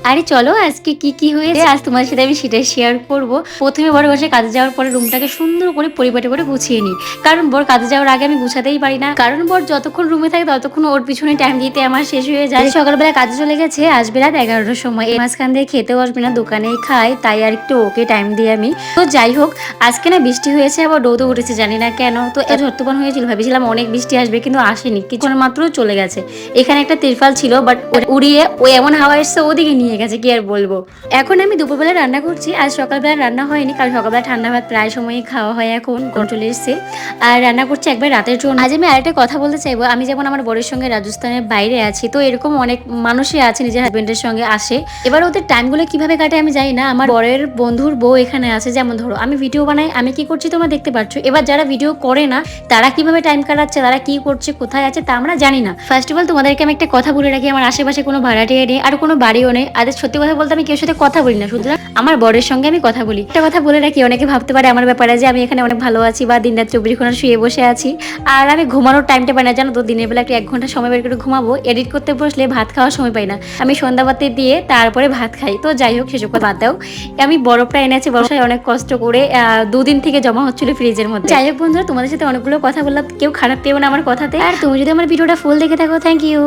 আরে চলো আজকে কি হয়েছে আজ তোমাদের সাথে আমি সেটাই শেয়ার করব। প্রথমে বড় বসে কাজে যাওয়ার পরে রুমটাকে সুন্দর করে পরিপাটি করে গুছিয়ে নিই, কারণ বর কাজে যাওয়ার আগে আমি গুছাতেই পারি না, কারণ বর যতক্ষণ রুমে থাকে ততক্ষণ ওর পিছনে টাইম দিতে আমার শেষ হয়ে যায়। সকালবেলা কাজে চলে গেছে, আসবে রাত 11টার সময়। এই মাঝখান দিয়ে খেতেও আসবে না, দোকানেই খাই, তাই আর একটু ওকে টাইম দিই আমি। তো যাই হোক, আজকে না বৃষ্টি হয়েছে, আবার রোদও উঠেছে, জানি না কেন। তো এত ঝড় হয়েছিল, ভেবেছিলাম অনেক বৃষ্টি আসবে, কিন্তু আসেনি, কিছুক্ষণ মাত্র চলে গেছে। এখানে একটা তিরপাল ছিল, বাট উড়িয়ে ও এমন হাওয়া এসছে ওদিকে নিয়ে গেছে, কি আর বলবো। এখন আমি দুপুরবেলা রান্না করছি, আজ সকালবেলা রান্না হয়নি, কারণ সকালবেলা ঠান্ডা ভাত প্রায় সময়ই খাওয়া হয়, এখন চলে এসছে। আর রান্না করছি একবার রাতের জন্য। আজ আমি আরেকটা কথা বলতে চাইবো, আমি যেমন আমার বরের সঙ্গে রাজস্থানের বাইরে আছি, তো এরকম অনেক মানুষই আছে নিজের হাজবেন্ডের সঙ্গে আসে। এবার ওদের টাইমগুলো কিভাবে কাটে আমি জানি না। আমার বরের বন্ধুর বউ এখানে আছে, যেমন ধরো আমি ভিডিও বানাই, আমি কি করছি তোমরা দেখতে পাচ্ছ। এবার যারা ভিডিও করে না তারা কিভাবে টাইম কাটাচ্ছে, তারা কি করছে, কোথায় আছে, তা আমরা জানি না। ফার্স্ট অফ অল তোমাদেরকে আমি একটা কথা বলে রাখি, আমার আশেপাশে কোনো ভাড়াটিয়া নেই, আর কোনো বাড়িও নেই। আর সত্যি কথা বলতে আমি কেউ সাথে কথা বলি না, সুতরাং আমার বরের সঙ্গে আমি কথা বলি। একটা কথা বলে রাখি, অনেকে ভাবতে পারে আমার ব্যাপারে যে আমি এখানে অনেক ভালো আছি বা দিন রাত 24 ঘন্টা শুয়ে বসে আছি। আর আমি ঘুমানোর টাইমটা পাই না, জানো তো। দিনের বেলা একটু 1 ঘন্টা সময় বের করে ঘুমাবো, এডিট করতে বসলে ভাত খাওয়ার সময় পাই না। আমি সন্ধ্যাবাতি দিয়ে তারপরে ভাত খাই। তো যাই হোক, সেসব বাদ দাও। আমি বরফটা এনেছি, বরফটাই অনেক কষ্ট করে 2 দিন থেকে জমা হচ্ছিল ফ্রিজের মধ্যে। যাই হোক বন্ধুরা, তোমাদের সাথে অনেকগুলো কথা বললাম, কেউ খারাপ পেও না আমার কথাতে। আর তুমি যদি আমার ভিডিওটা ফুল দেখে থাকো, থ্যাংক ইউ।